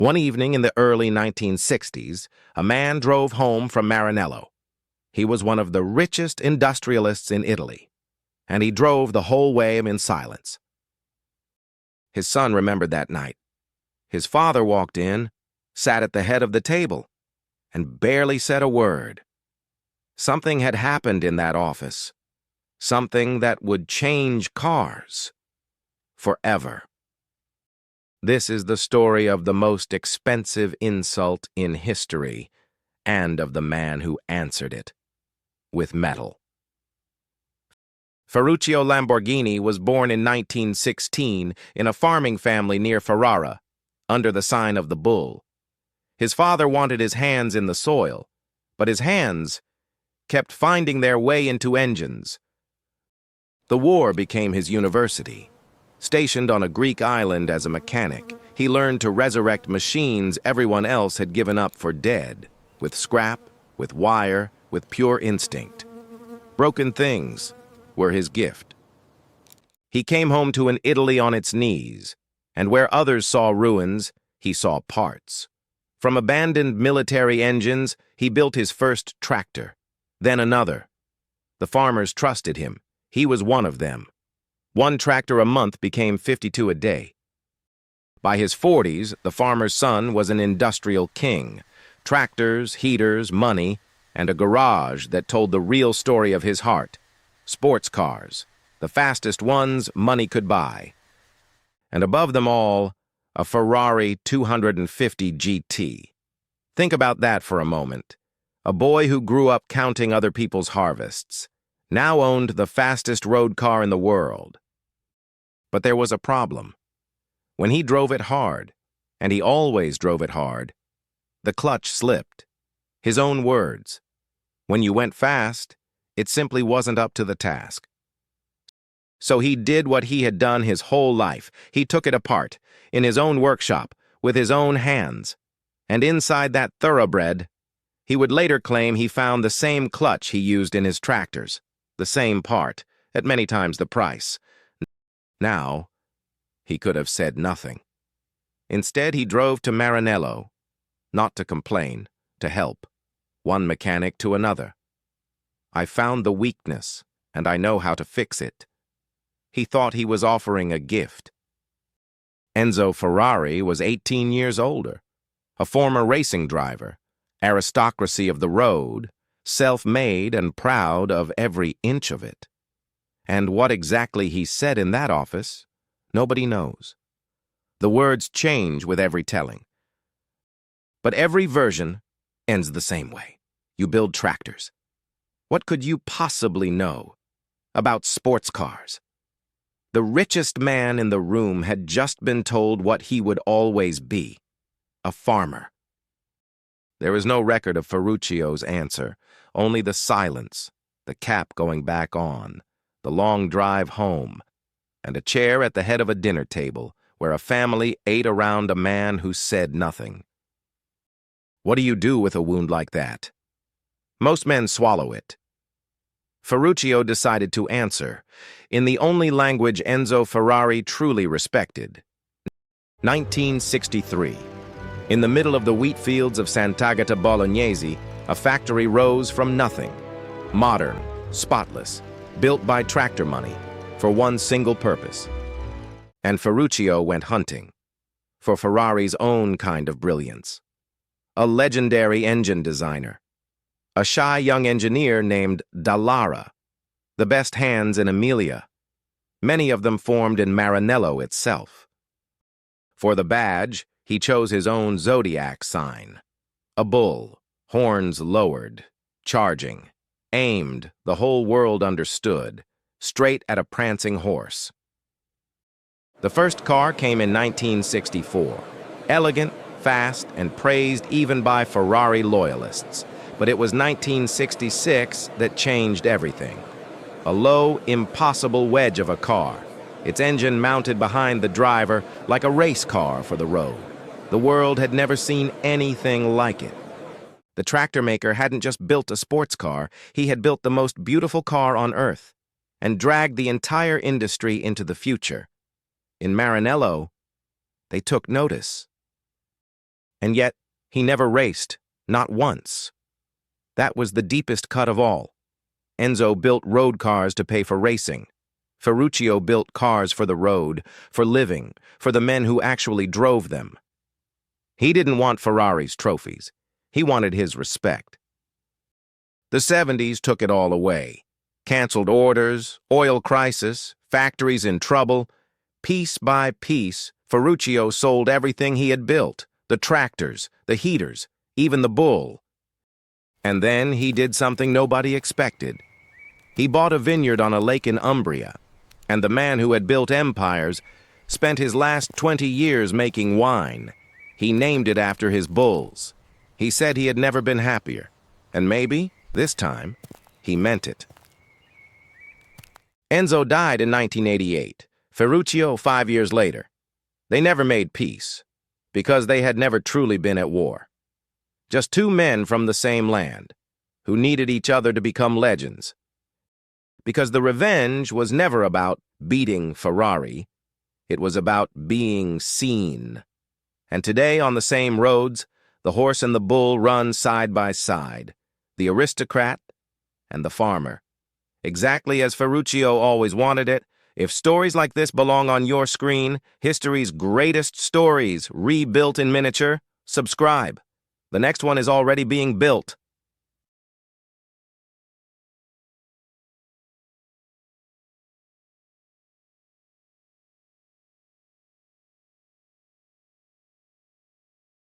One evening in the early 1960s, a man drove home from Maranello. He was one of the richest industrialists in Italy, and he drove the whole way in silence. His son remembered that night. His father walked in, sat at the head of the table, and barely said a word. Something had happened in that office, something that would change cars forever. This is the story of the most expensive insult in history, and of the man who answered it with metal. Ferruccio Lamborghini was born in 1916 in a farming family near Ferrara, under the sign of the bull. His father wanted his hands in the soil, but his hands kept finding their way into engines. The war became his university. Stationed on a Greek island as a mechanic, he learned to resurrect machines everyone else had given up for dead, with scrap, with wire, with pure instinct. Broken things were his gift. He came home to an Italy on its knees, and where others saw ruins, he saw parts. From abandoned military engines, he built his first tractor, then another. The farmers trusted him. He was one of them. One tractor a month became 52 a day. By his 40s, the farmer's son was an industrial king. Tractors, heaters, money, and a garage that told the real story of his heart. Sports cars, the fastest ones money could buy. And above them all, a Ferrari 250 GT. Think about that for a moment. A boy who grew up counting other people's harvests now owned the fastest road car in the world. But there was a problem. When he drove it hard, and he always drove it hard, the clutch slipped. His own words. When you went fast, it simply wasn't up to the task. So he did what he had done his whole life. He took it apart, in his own workshop, with his own hands. And inside that thoroughbred, he would later claim he found the same clutch he used in his tractors, the same part, at many times the price. Now, he could have said nothing. Instead, he drove to Maranello, not to complain, to help, one mechanic to another. I found the weakness, and I know how to fix it. He thought he was offering a gift. Enzo Ferrari was 18 years older, a former racing driver, aristocracy of the road, self-made and proud of every inch of it. And what exactly he said in that office, nobody knows. The words change with every telling. But every version ends the same way. You build tractors. What could you possibly know about sports cars? The richest man in the room had just been told what he would always be, a farmer. There is no record of Ferruccio's answer, only the silence, the cap going back on, the long drive home, and a chair at the head of a dinner table where a family ate around a man who said nothing. What do you do with a wound like that? Most men swallow it. Ferruccio decided to answer, in the only language Enzo Ferrari truly respected. 1963. In the middle of the wheat fields of Sant'Agata Bolognese, a factory rose from nothing. Modern, spotless, built by tractor money, for one single purpose. And Ferruccio went hunting, for Ferrari's own kind of brilliance. A legendary engine designer. A shy young engineer named Dallara, the best hands in Emilia. Many of them formed in Maranello itself. For the badge, he chose his own zodiac sign. A bull, horns lowered, charging, aimed, the whole world understood, straight at a prancing horse. The first car came in 1964, elegant, fast, and praised even by Ferrari loyalists. But it was 1966 that changed everything. A low, impossible wedge of a car, its engine mounted behind the driver like a race car for the road. The world had never seen anything like it. The tractor maker hadn't just built a sports car, he had built the most beautiful car on earth, and dragged the entire industry into the future. In Maranello, they took notice. And yet, he never raced, not once. That was the deepest cut of all. Enzo built road cars to pay for racing. Ferruccio built cars for the road, for living, for the men who actually drove them. He didn't want Ferrari's trophies. He wanted his respect. The 70s took it all away. Canceled orders, oil crisis, factories in trouble. Piece by piece, Ferruccio sold everything he had built, the tractors, the heaters, even the bull. And then he did something nobody expected. He bought a vineyard on a lake in Umbria, and the man who had built empires spent his last 20 years making wine. He named it after his bulls. He said he had never been happier, and maybe, this time, he meant it. Enzo died in 1988, Ferruccio 5 years later. They never made peace, because they had never truly been at war. Just two men from the same land, who needed each other to become legends. Because the revenge was never about beating Ferrari, it was about being seen. And today, on the same roads, the horse and the bull run side by side, the aristocrat and the farmer. Exactly as Ferruccio always wanted it. If stories like this belong on your screen, history's greatest stories rebuilt in miniature, subscribe. The next one is already being built.